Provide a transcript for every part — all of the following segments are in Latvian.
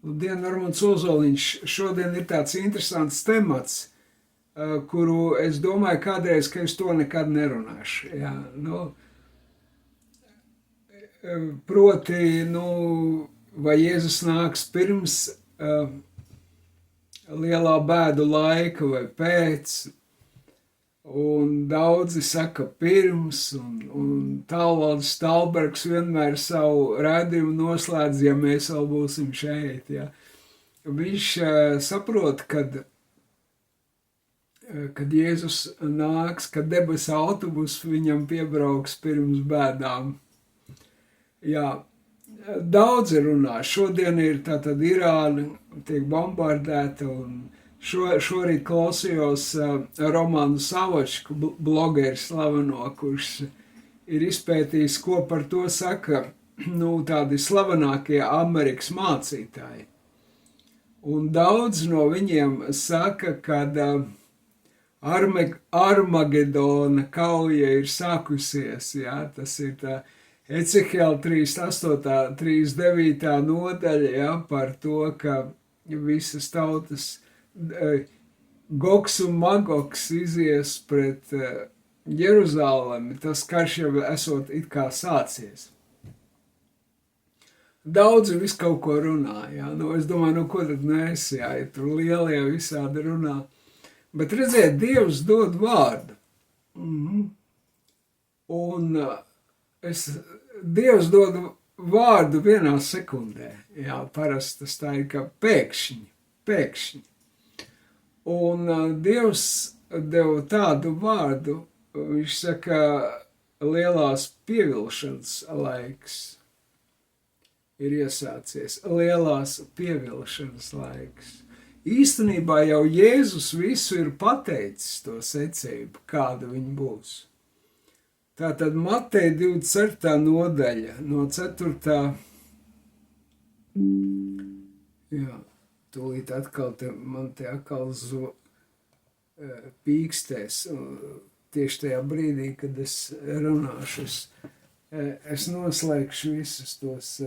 Labdien, Armunds Ozoliņš. Šodien ir tāds interesants temats, kuru es domāju kādreiz, ka es to nekad nerunāšu. Jā, proti, vai Jēzus nāks pirms lielā bēdu laika vai pēc, un daudzi saka pirms, un Tālvalds Stalbergs vienmēr savu rādījumu noslēdz, ja mēs vēl būsim šeit. Ja. Viņš saprot, kad Jēzus nāks, kad debesu autobus viņam piebrauks pirms bēdām. Jā, daudzi runā. Šodien ir tātad Irāna, tiek bombardēta, un šorīt klausījos Romanu Savočku, blogeri slaveno, kurš ir izpētījis, ko par to saka tādi slavenākie Amerikas mācītāji. Un daudz no viņiem saka, kad Armagedona kauja ir sākusies, jā, tas ir tā Ecehēla 38. 39. nodaļa, jā, par to, ka visas tautas Gogs un Magogs izies pret Jeruzalemi, tas karš jau esot it kā sācies. Daudzi visu kaut ko runā, jā, es domāju, ko tad mēs, jā, ja tur lielie visādi runā. Bet redziet, Dievs dod vārdu. Un Dievs dod vārdu vienā sekundē, jā, parasti tas tā ir kā pēkšņi. Un Dievs deva tādu vārdu, viņš saka, lielās pievilšanas laiks ir iesācies, lielās pievilšanas laiks. Īstenībā jau Jēzus visu ir pateicis to secību, kāda viņa būs. Tātad Mateja 24. nodaļa, no 4. Jā, tūlīt atkal man te atkal pīkstēs, tieši tajā brīdī, kad es runāšu, es noslēgšu visus tos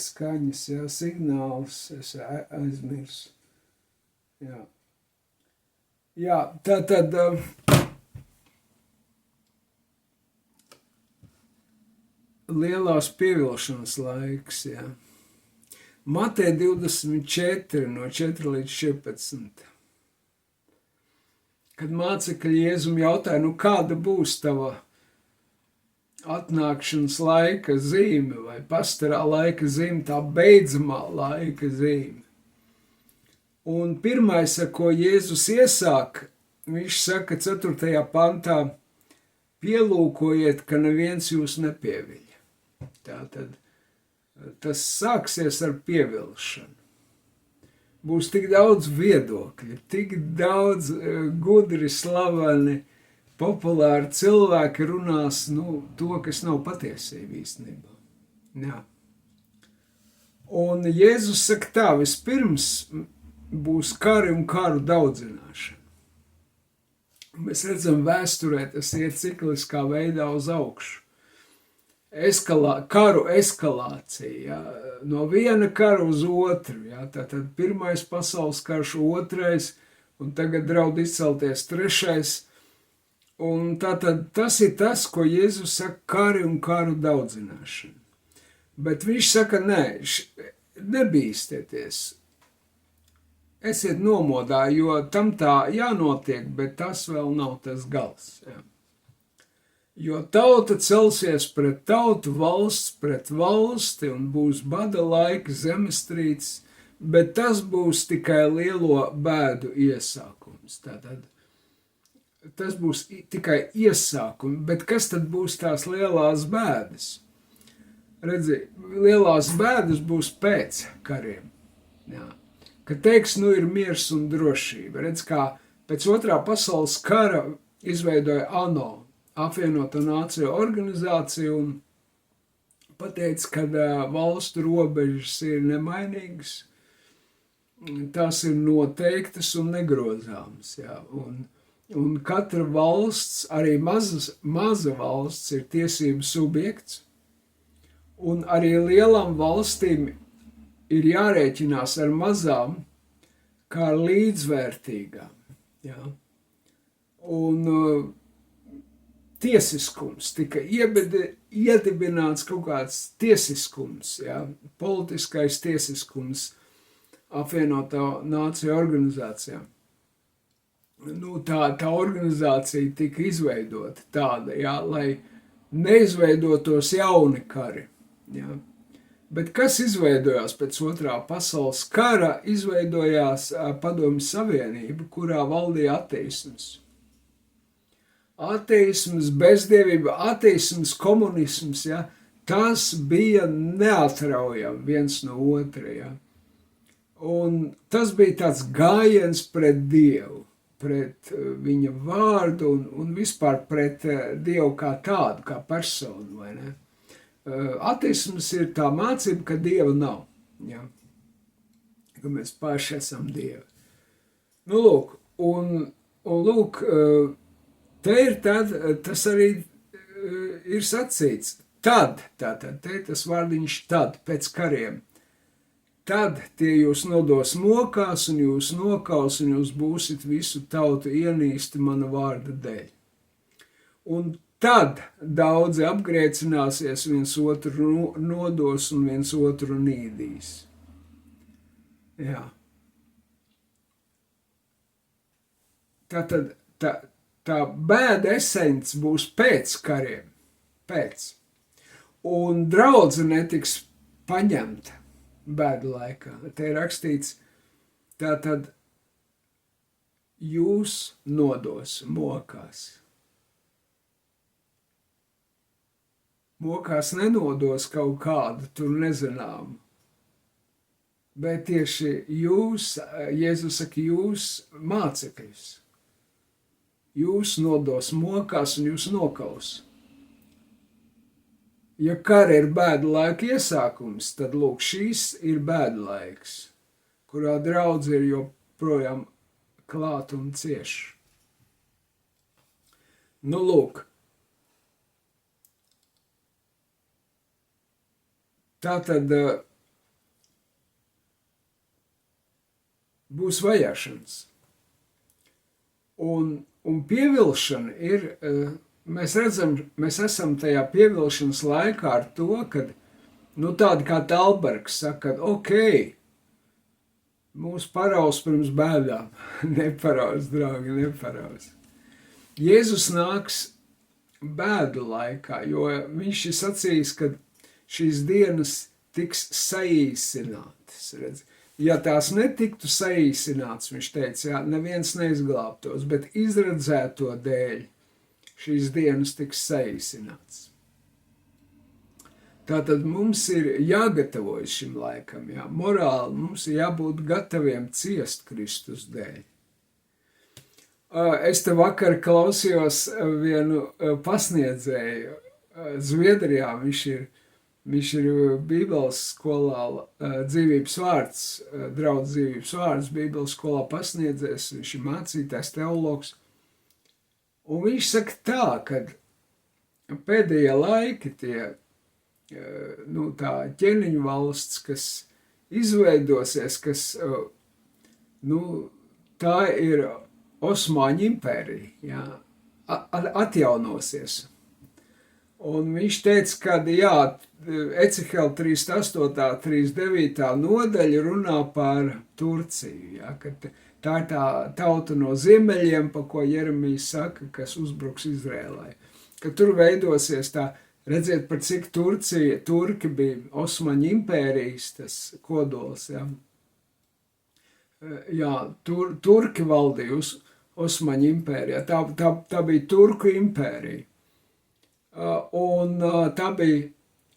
skaņas, jā, signālus, es aizmirsu. Jā, tātad lielās pievilšanas laiks, jā. Mateja 24, no 4 līdz 14. Kad mācekļi Jēzum jautāja, kāda būs tava atnākšanas laika zīme vai pastarā laika zīme, tā beidzamā laika zīme. Un pirmais, ar ko Jēzus iesāk, viņš saka 4. pantā, pielūkojiet, ka neviens jūs nepieviļ. Tātad tas sāksies ar pievilšanu. Būs tik daudz viedokļu, tik daudz gudri, slaveni, populāri cilvēki runās to, kas nav patiesība īstenībā. Jā. Un Jēzus saka tā, vispirms būs kari un karu daudzināšana. Mēs redzam vēsturē, tas iet cikliskā veidā uz augšu. Karu eskalācija, jā, no viena kara uz otru, jā, tātad pirmais pasaules karš, otrais, un tagad draud izcelties trešais, un tātad tas ir tas, ko Jēzus saka, kari un karu daudzināšana. Bet viņš saka, nebīstieties, esiet nomodā, jo tam tā jānotiek, bet tas vēl nav tas gals, jā. Jo tauta celsies pret tautu, valsts pret valsti, un būs bada laika, zemestrīces, bet tas būs tikai lielo bēdu iesākums. Tātad, tas būs tikai iesākums, bet kas tad būs tās lielās bēdas? Redzi, lielās bēdas būs pēc kariem. Jā. Kad teiks, ir miers un drošība. Redz, kā pēc 2. pasaules kara izveidoja ANO, apvienoto nāciju organizāciju, un pateica, ka valstu robežas ir nemainīgas, tās ir noteiktas un negrozāmas. Jā. Un katra valsts, arī maza valsts, ir tiesību subjekts, un arī lielām valstīm ir jārēķinās ar mazām kā ar līdzvērtīgām. Ja? Un tiesiskums, tika iedibināts kaut kāds tiesiskums, ja? Politiskais tiesiskums apvienoto nāciju organizācijā. Nu, tā organizācija tika izveidota tāda, ja? Lai neizveidotos jauni kari. Ja? Bet kas izveidojās pēc otrā pasaules kara? Izveidojās Padomju Savienība, kurā valdīja ateisms. Ateisms, bezdievība, ateisms, komunisms, ja? Tas bija neatraujami viens no otra. Ja? Un tas bija tāds gājiens pret Dievu, pret viņa vārdu un vispār pret Dievu kā tādu, kā personu, vai ne? Ateisms ir tā mācība, ka Dieva nav, ja? Ka mēs paši esam Dievi. Nu, lūk, un lūk, te ir tad, tas arī ir sacīts, tad, tātad, te tas vārdiņš tad, pēc kariem, tad tie jūs nodos mokās un jūs nokaus un jūs būsit visu tautu ienīsti mana vārda dēļ. Un tad daudzi apgriecināsies, viens otru nodos un viens otru nīdīs. Jā. Tātad tā bēda esence būs pēc kariem, pēc. Un draudze netiks paņemta bēdu laikā. Te ir rakstīts, tātad jūs nodos mokās. Mokās nenodos kaut kādu, tur nezināmu. Bet tieši jūs, Jēzus saka, jūs mācekļus. Jūs nodos mokās un jūs nokaus. Ja kara ir bēdu laika iesākums, tad lūk, šīs ir bēdu laiks, kurā draudze ir joprojām klāt un cieš. Nu, lūk. Tātad būs vajāšanas. Un pievilšana ir, mēs redzam, mēs esam tajā pievilšanas laikā ar to, kad, nu tādi kā Talbergs saka, ka ok, mūs paraus pirms bēdām. Neparaus, draugi, neparaus. Jēzus nāks bēdu laikā, jo viņš ir sacījis, ka šīs dienas tiks saīsinātas. Redz. Ja tās netiktu saīsinātas, viņš teica, jā, neviens neizglābtos, bet izredzēto dēļ šīs dienas tiks saīsinātas. Tātad mums ir jāgatavojas šim laikam, jā, morāli mums ir jābūt gataviem ciest Kristus dēļ. Es te vakar klausījos vienu pasniedzēju Zviedrijā, viņš ir Bībeles skolā dzīvības vārds, draudz dzīvības vārds, Bībeles skolā pasniedzējs, viņš ir mācītājs teologs. Un viņš saka tā, ka pēdējie laiki tie, nu tā ķēniņu valsts, kas izveidosies, kas, nu, tā ir Osmaņu impērija, jā, atjaunosies. Un viņš teica, ka jā, Ecehela 38. 39. nodaļa runā par Turciju, jā, ka tā ir tā tauta no ziemeļiem, pa ko Jeremijs saka, kas uzbruks Izrēlai. Ka tur veidosies tā, redziet, par cik turki bija Osmaņu impērijas, tas kodols, jā. Jā, turki valdīja Osmaņu impērijā, tā bija Turku impērija. Un tā bija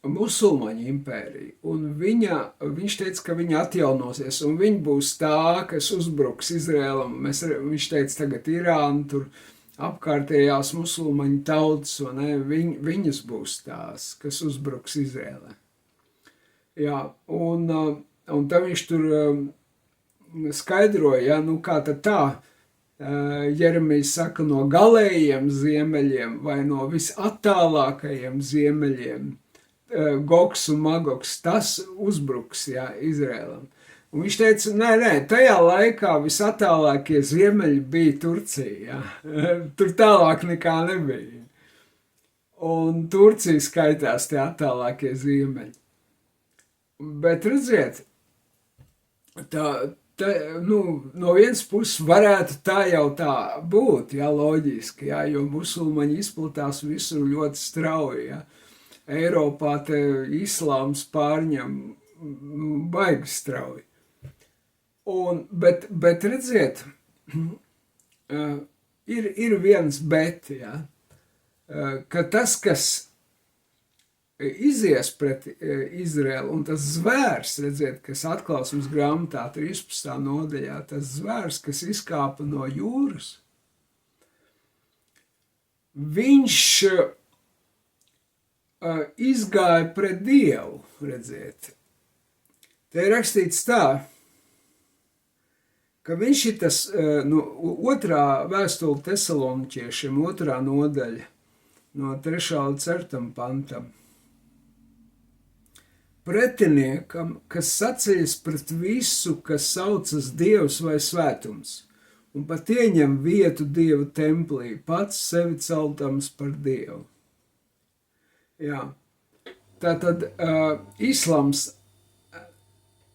musulmaņu impērija, un viņš teica, ka viņa atjaunosies, un viņa būs tā, kas uzbruks Izrēlam. Viņš teica, tagad Irāna, tur apkārtējās musulmaņu tautas, viņas būs tās, kas uzbruks Izrēlē. Jā, un tā viņš tur skaidroja, ja, nu kā tad tā, Jeremijs saka, no galējiem ziemeļiem vai no visattālākajiem ziemeļiem Gogs un Magogs, tas uzbruks, jā, Izrēlam. Un viņš teica, nē, tajā laikā visatālākie ziemeļi bija Turcija, jā. Tur tālāk nekā nebija. Un Turcija skaitās tie attālākie ziemeļi. Bet redziet, no vienas puses varētu tā jau tā būt, jā, loģiski, jā, jo musulmaņi izplatās visur ļoti strauji, jā. Eiropā te islāms pārņem baigi strauji. Bet redziet, ir viens bet, jā, ka tas, kas izies pret Izraelu, un tas zvērs, redziet, kas atklāsmes grāmatā 13. nodaļā, tas zvērs, kas izkāpa no jūras, viņš izgāja pret Dievu, redziet. Te ir rakstīts tā, ka viņš ir tas, otrā vēstule Tesaloniķiešiem, 2. nodaļa, no 3. līdz 4. pantam. Pretiniekam, kas sacējas pret visu, kas saucas Dievs vai svētums, un pat ieņem vietu Dieva templī, pats sevi celtams par Dievu. Jā, tātad islams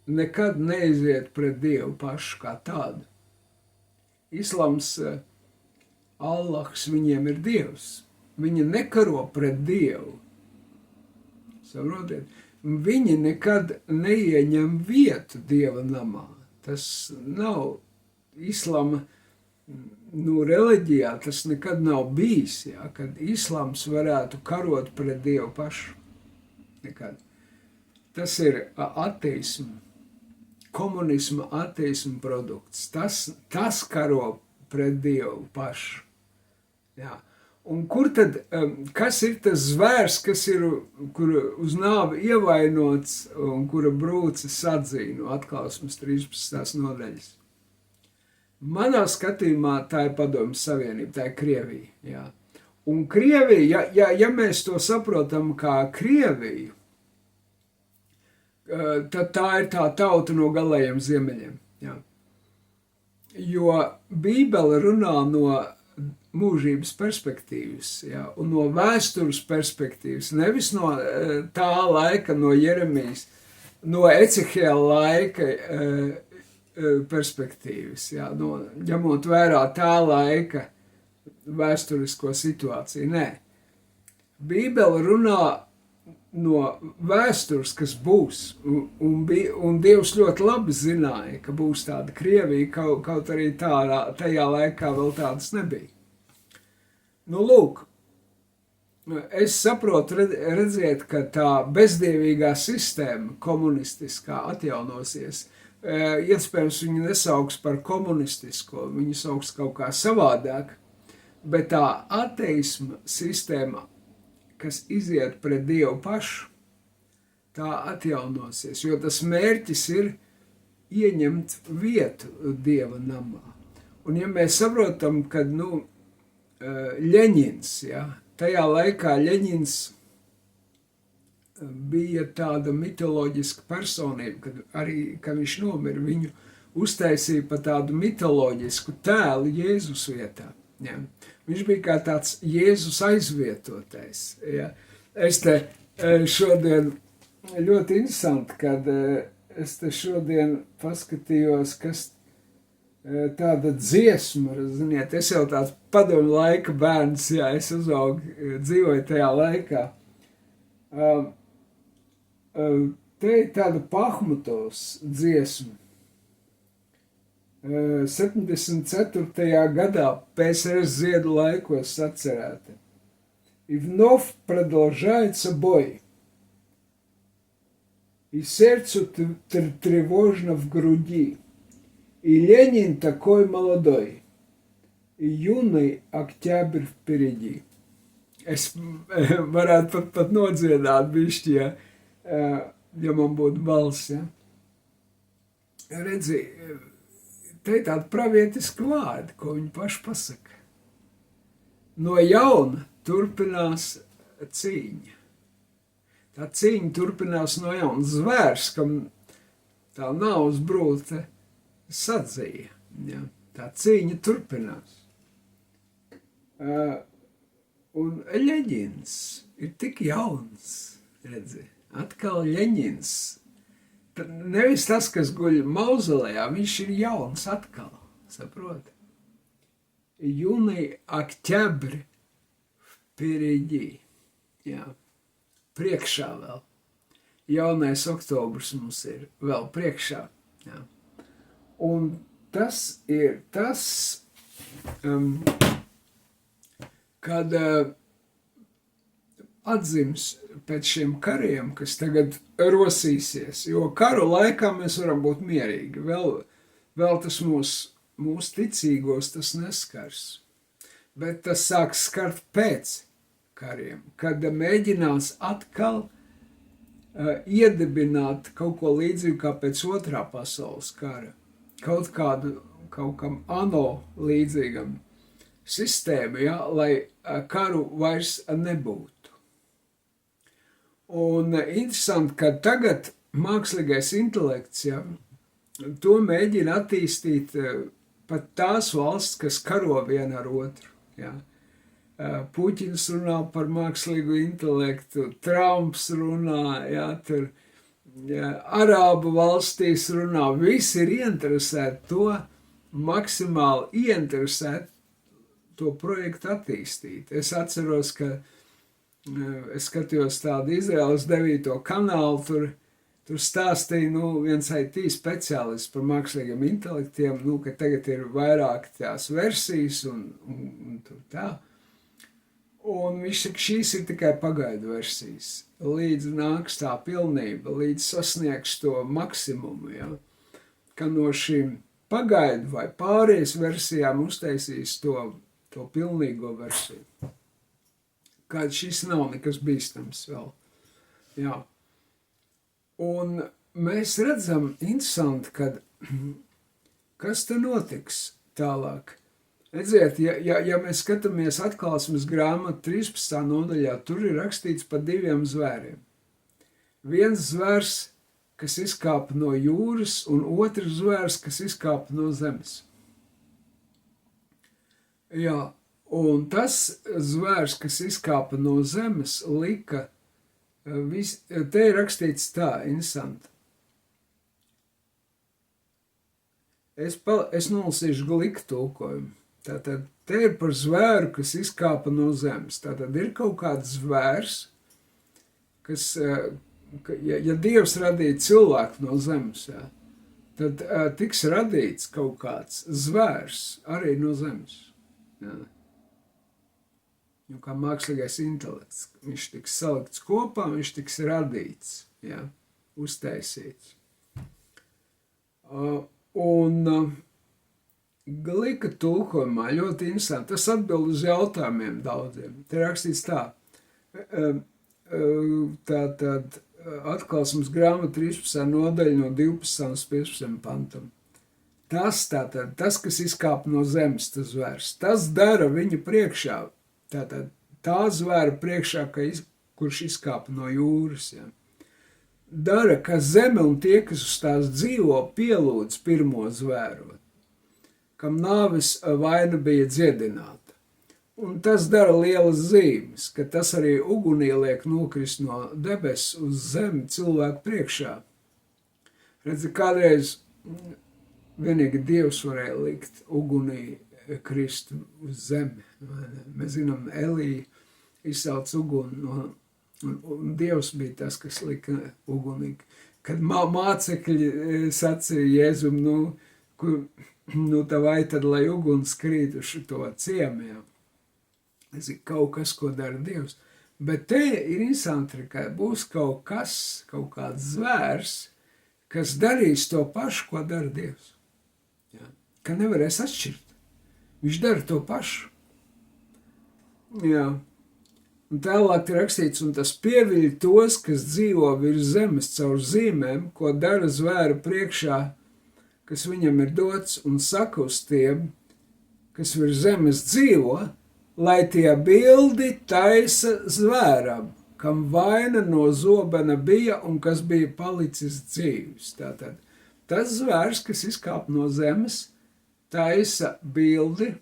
nekad neiziet pret Dievu pašu kā tādu. Islams, Allahs viņiem ir Dievs. Viņi nekaro pret Dievu. Saprotiet? Viņi nekad neieņem vietu Dieva namā. Tas nav islama, reliģijā tas nekad nav bijis, jā, kad islams varētu karot pret Dievu pašu. Nekad. Tas ir ateismu, komunisma ateismu produkts. Tas karo pret Dievu pašu. Jā. Un kur tad, kas ir tas zvērs, kas ir, kur uz nāvi ievainots un kura brūces atzīja no atklāsmes 13. nodaļas? Manā skatījumā tā ir Padomju Savienība, tā ir Krievija. Jā. Un Krievija, ja mēs to saprotam kā Krieviju, tad tā ir tā tauta no galējiem ziemeļiem. Jā. Jo Bībele runā no mūžības perspektīvas, jā, un no vēstures perspektīvas, nevis no tā laika, no Jeremijas, no Ecehēla laika perspektīvas, jā, ņemot vērā tā laika vēsturisko situāciju. Nē. Bībele runā no vēstures, kas būs, un Dievs ļoti labi zināja, ka būs tāda Krievija, kaut arī tajā laikā vēl tādas nebija. Lūk, es saprotu, redziet, ka tā bezdievīgā sistēma komunistiskā atjaunosies. Iespējams, viņi nesauks par komunistisko, viņi sauks kaut kā savādāk, bet tā ateisma sistēma, kas iziet pret Dievu pašu, tā atjaunosies, jo tas mērķis ir ieņemt vietu Dieva namā. Un ja mēs saprotam, ka, Ļeņins, ja, tajā laikā Ļeņins bija tāda mitoloģiska personība, kad viņš nomira, viņu uztaisīja pa tādu mitoloģisku tēlu Jēzus vietā. Ja. Viņš bija kā tāds Jēzus aizvietotais. Ja. Es te šodien, ļoti interesanti, kad es te šodien paskatījos, kas tāda dziesma, ziniet, es jau tāds padomju laika bērns, jā, es dzīvoju tajā laikā. Te ir tāda Pahmutovs dziesma. 74. gadā PSRS ziedu laikos sacerēta. И вновь продолжается бой. И сердцу тревожно в груди. И Ленин такой молодой, и юный октябрь впереди. Es varētu pat nodziedāt bišķi, ja man būtu balss, ja. Redzi, te ir tādi pravietiski vārdi, ko viņi paši pasaka. No jauna turpinās cīņa. Tā cīņa turpinās no jauna. Zvērs, kam tā nāves brūce sadzīja. Ja? Tā cīņa turpinās. Un Ļeņins ir tik jauns, redzi, atkal Ļeņins. Nevis tas, kas guļ mauzolejā, viņš ir jauns atkal, saproti? Юный октябрь впереди, jā, priekšā vēl. Jaunais oktobrs mums ir vēl priekšā, jā. Un tas ir tas, kad atzims pēc šiem kariem, kas tagad rosīsies, jo karu laikā mēs varam būt mierīgi, vēl tas mūsu ticīgos tas neskars, bet tas sāks skart pēc kariem, kad mēģinās atkal iedibināt kaut ko līdzīgu kā pēc otrā pasaules kara, kaut kam ANO līdzīgam sistēmu, ja, lai karu vairs nebūtu. Un interesanti, ka tagad mākslīgais intelekts, ja, to mēģina attīstīt pat tās valsts, kas karo viena ar otru. Ja. Puķins runā par mākslīgu intelektu, Trumps runā, ja, tur Arābu valstīs runā, visi ir ieinteresēti to, maksimāli ieinteresēti to projektu attīstīt. Es atceros, ka es skatījos tādu Izraēlas 9. kanālu, tur stāstīja viens IT speciālists par mākslīgiem intelektiem, ka tagad ir vairāk tās versijas un tur tā. Un viņš saka, šīs ir tikai pagaidu versijas, līdz nāks tā pilnība, līdz sasniegs to maksimumu, ja? Ka no šīm pagaidu vai pārējais versijām uztaisīs to pilnīgo versiju. Kad šis nav nekas bīstams vēl. Jā. Un mēs redzam interesanti, kad kas te notiks tālāk. Redziet, ja mēs skatāmies atklāsmes grāmatu 13. nodaļā, tur ir rakstīts par 2 zvēriem. Viens zvērs, kas izkāpa no jūras, un otrs zvērs, kas izkāpa no zemes. Jā, un tas zvērs, kas izkāpa no zemes, lika, te ir rakstīts tā, interesanti. Es nolasīšu gliku tulkojumu. Tātad te ir par zvēru, kas izkāpa no zemes. Tātad ir kaut kāds zvērs, kas, ja Dievs radīja cilvēku no zemes, jā, tad tiks radīts kaut kāds zvērs arī no zemes. Jā. Kā mākslīgais intelekts. Viņš tiks salikts kopā, viņš tiks radīts, jā, uztaisīts. Glika tulkojumā ļoti interesanti. Tas atbild uz jautājumiem daudziem. Te rakstīts tā. Tātad atklāsmes grāmata 13. nodaļa no 12. un 15. pantam. Tas, kas izkāpa no zemes, tas zvērs, tas dara viņa priekšā, tātad tā zvēra priekšā, kurš izkāpa no jūras, ja. Dara, ka zeme un tie, kas uz tās dzīvo, pielūdz pirmo zvērot, kam nāves vaina bija dziedināta. Un tas dara lielas zīmes, ka tas arī ugunī liek nokrist no debes uz zemi cilvēku priekšā. Redzi, kādreiz vienīgi Dievs varēja likt ugunī krist uz zemi. Mēs zinām, Elija izsauc uguni, un Dievs bija tas, kas lika ugunī. Kad mācekļi sacīja Jēzum, tā vai tad, lai uguns krīt uz to ciemiem. Tas ir kaut kas, ko dara Dievs. Bet te ir interesanti, ka būs kaut kāds zvērs, kas darīs to pašu, ko dara Dievs. Ja? Ka nevarēs atšķirt. Viņš dara to pašu. Jā. Un tālāk ir rakstīts, un tas pieviļ tos, kas dzīvo virs zemes caur zīmēm, ko dara zvēra priekšā, kas viņam ir dots, un saka uz tiem, kas virs zemes dzīvo, lai tie bildi taisa zvēram, kam vaina no zobena bija un kas bija palicis dzīvs. Tātad tas zvērs, kas izkāp no zemes, taisa bildi,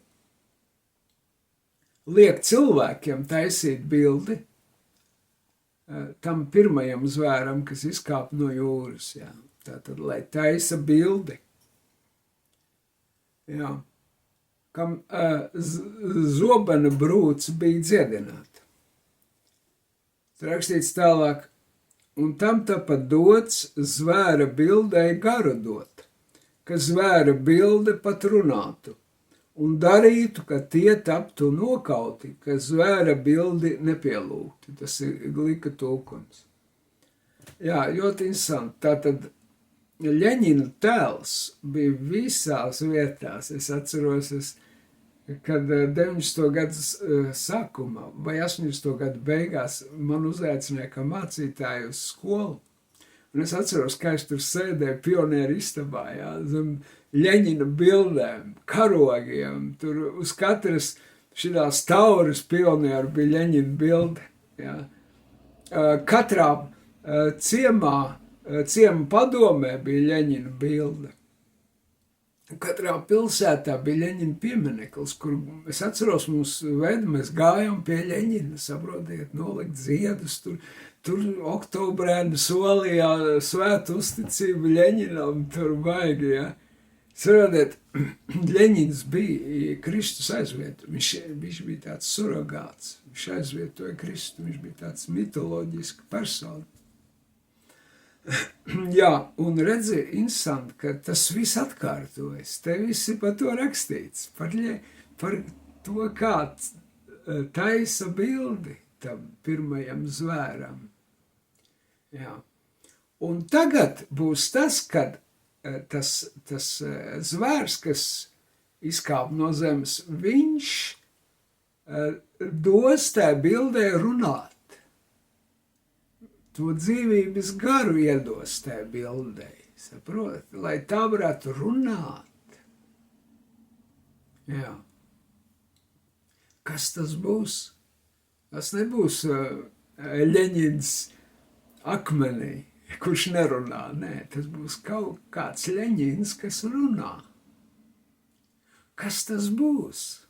liek cilvēkiem taisīt bildi tam pirmajam zvēram, kas izkāp no jūras. Jā. Tātad, lai taisa bildi. Jā. Kam zobena brūce bija dziedināta. Rakstīts tālāk, un tam tāpat dots zvēra bildei garu dot, ka zvēra bilde pat runātu, un darītu, ka tie taptu nokauti, ka zvēra bildi nepielūgtu. Tas ir glika tulkums. Jā, ļoti interesanti. Tātad Ļeņina tēls bija visās vietās. Es atceros, kad 90. gadu sākumā vai 80. gadu beigās man uzaicināja kā mācītāju uz skolu. Un es atceros, kā es tur sēdēju pionieru istabā, jā, zem Ļeņina bildēm, karogiem. Tur uz katras šitās tauras pionieru bija Ļeņina bilde. Jā. Katrā ciema padomē bija Ļeņina bilde. Katrā pilsētā bija Ļeņina piemineklis, kur es atceros mēs gājām pie Ļeņina, saprotiet, nolikt ziedus, tur oktobrēnu solījā svētu uzticību Ļeņinam, tur baigi, ja. Saprotiet, Ļeņins bija Kristus aizvietu, viņš bija tāds surrogāts, viņš aizvietoja Kristu, viņš bija tāds mitoloģiski persona. Jā, un redzi, interesanti, ka tas viss atkārtojas. Te viss ir par to rakstīts, par to, kā taisa bildi tam pirmajam zvēram. Jā. Un tagad būs tas, kad tas zvērs, kas izkāp no zemes, viņš dos tā bildē runāt. To dzīvības garu iedos tajā bildē, saprot, lai tā varētu runāt. Jā. Kas tas būs? Tas nebūs Ļeņins akmenī, kurš nerunā, nē, tas būs kaut kāds Ļeņins, kas runā. Kas tas būs?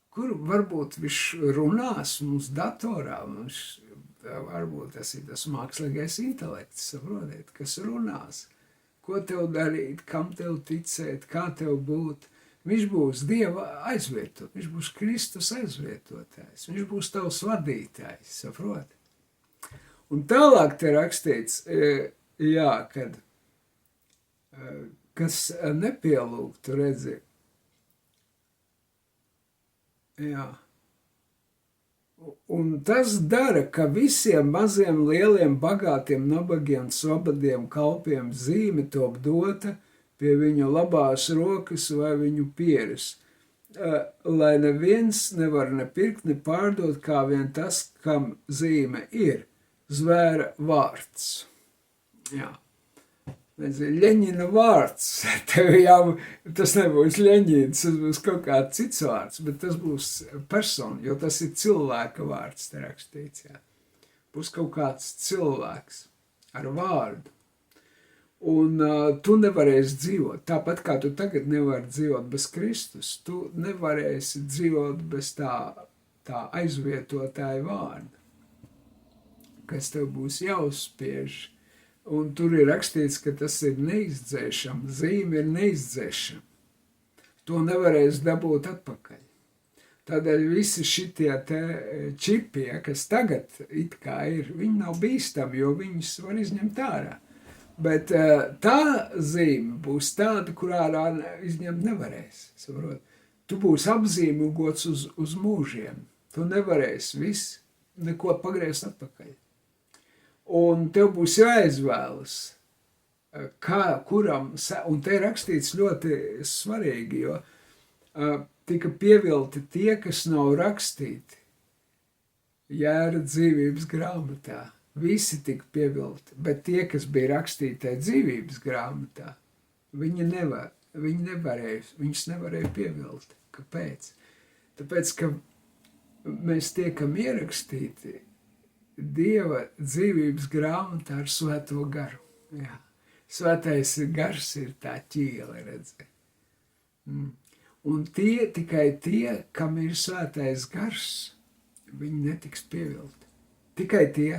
Kur varbūt viņš runās mums datorā, varbūt tas ir tas mākslīgais intelekts, saprotiet, kas runās, ko tev darīt, kam tev ticēt, kā tev būt. Viņš būs Dieva aizvietot, viņš būs Kristus aizvietotājs, viņš būs tavs vadītājs, saproti. Un tālāk te rakstīts, jā, kad kas nepielūgtu, redzi, jā. Un tas dara, ka visiem maziem, lieliem, bagātiem, nabagiem, svabadiem, kalpiem zīme top dota pie viņu labās rokas vai viņu pieres, lai neviens nevar ne pirkt, ne pārdot, kā vien tas, kam zīme ir, zvēra vārds. Jā. Ļeņina vārds, tev jau, tas nebūs Ļeņins, tas būs kaut kāds cits vārds, bet tas būs persona, jo tas ir cilvēka vārds, te rakstīts, jā. Būs kaut kāds cilvēks ar vārdu, un tu nevarēsi dzīvot, tāpat kā tu tagad nevari dzīvot bez Kristus, tu nevarēsi dzīvot bez tā aizvietotāja vārda, kas tev būs jāuzspiež. Un tur ir rakstīts, ka tas ir neizdzēšama, zīme ir neizdzēšama. To nevarēs dabūt atpakaļ. Tādēļ visi šitie te čipi, kas tagad it kā ir, viņi nav bīstami, jo viņus var izņemt ārā. Bet tā zīme būs tāda, kurā izņemt nevarēs. Saprot? Tu būsi apzīmogots uz mūžiem. Tu nevarēsi viss neko pagriezt atpakaļ. Un tev būs jāizvēlas, kuram, un te ir rakstīts ļoti svarīgi, jo tika pievilti tie, kas nav rakstīti Jēra dzīvības grāmatā. Visi tika pievilti, bet tie, kas bija rakstīti dzīvības grāmatā, viņus nevarēja pievilkt. Kāpēc? Tāpēc, ka mēs tiekam ierakstīti Dieva dzīvības grāmatā ar svēto garu. Jā. Svētais gars ir tā ķīle, redzi. Un tikai tie, kam ir svētais gars, viņi netiks pievilti. Tikai tie.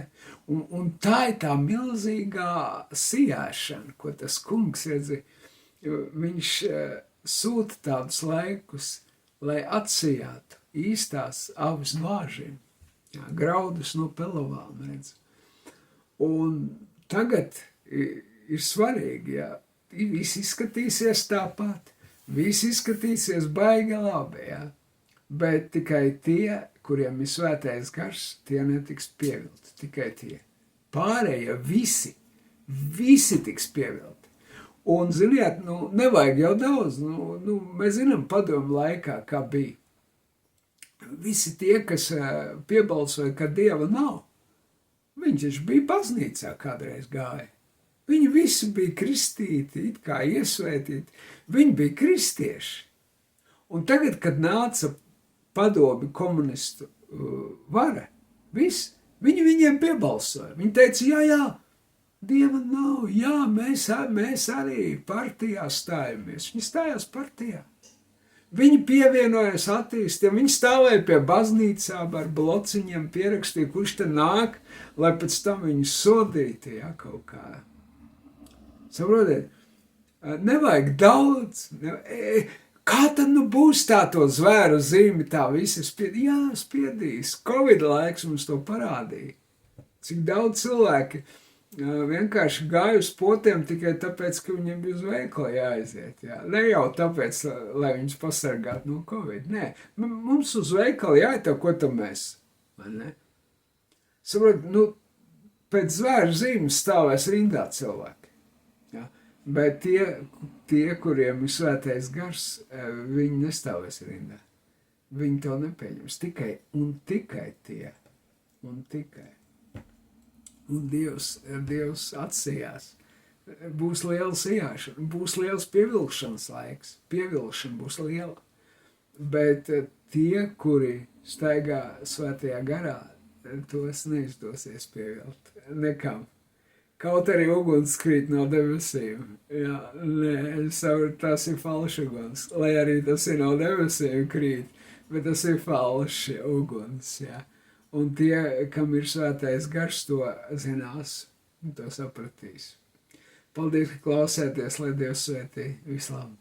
Un tā ir tā milzīgā sijāšana, ko tas kungs, redzi, viņš sūta tādus laikus, lai atsijātu īstās avas no āžiem, graudus no pelavām, redzi. Un tagad ir svarīgi, viss izskatīsies tāpat, viss izskatīsies baigi labi, bet tikai tie, kuriem ir svētais gars, tie netiks pievilti, tikai tie. Pārējie visi tiks pievilti. Un, ziniet, nevajag jau daudz, mēs zinām padomu laikā, kā bija. Visi tie, kas piebalsoja, ka Dieva nav, viņš taču bija baznīcā kādreiz gāja. Viņi visi bija kristīti, it kā iesvētīti, viņi bija kristieši. Un tagad, kad nāca padomi komunistu vara, viņi viņiem piebalsoja. Viņi teica, jā, Dieva nav, jā, mēs arī partijā stājamies. Viņi stājās partijā. Viņi pievienojas ateistiem, viņi stāvēja pie baznīcām ar blociņiem, pierakstīja, kurš te nāk, lai pēc tam viņus sodītu, kaut kā. Saprotiet, nevajag daudz. Kā tad būs tā to zvēru zīmi, tā visi spiedīs? Jā, spiedīs. Covid laiks mums to parādīja. Cik daudz cilvēki vienkārši gāja uz potiem tikai tāpēc, ka viņiem bija uz veikalu jāaiziet. Jā. Ne jau tāpēc, lai viņus pasargātu no Covid. Nē, mums uz veikalu jāiet, ko tam mēs. Vai ne? Saprot, pēc zvēru zīmes stāvēs rindā cilvēki. Jā. Bet tie, kuriem ir svētais gars, viņi nestāvēs rindā. Viņi to nepieņems. Tikai tie. Un tikai. Un Dievs atsijās. Būs liela sijāšana, būs liels pievilkšanas laiks. Pievilkšana būs liela. Bet tie, kuri staigā svētajā garā, tos neizdosies pievilt. Nekam. Kaut arī uguns krīt no debesīm. Jā, nē, tas ir falšs uguns. Lai arī tas ir no debesīm krīt, bet tas ir falšs uguns, jā. Un tie, kam ir svētais gars, to zinās, to sapratīs. Paldies, ka klausēties, lai Dievs svētī. Vislabāk!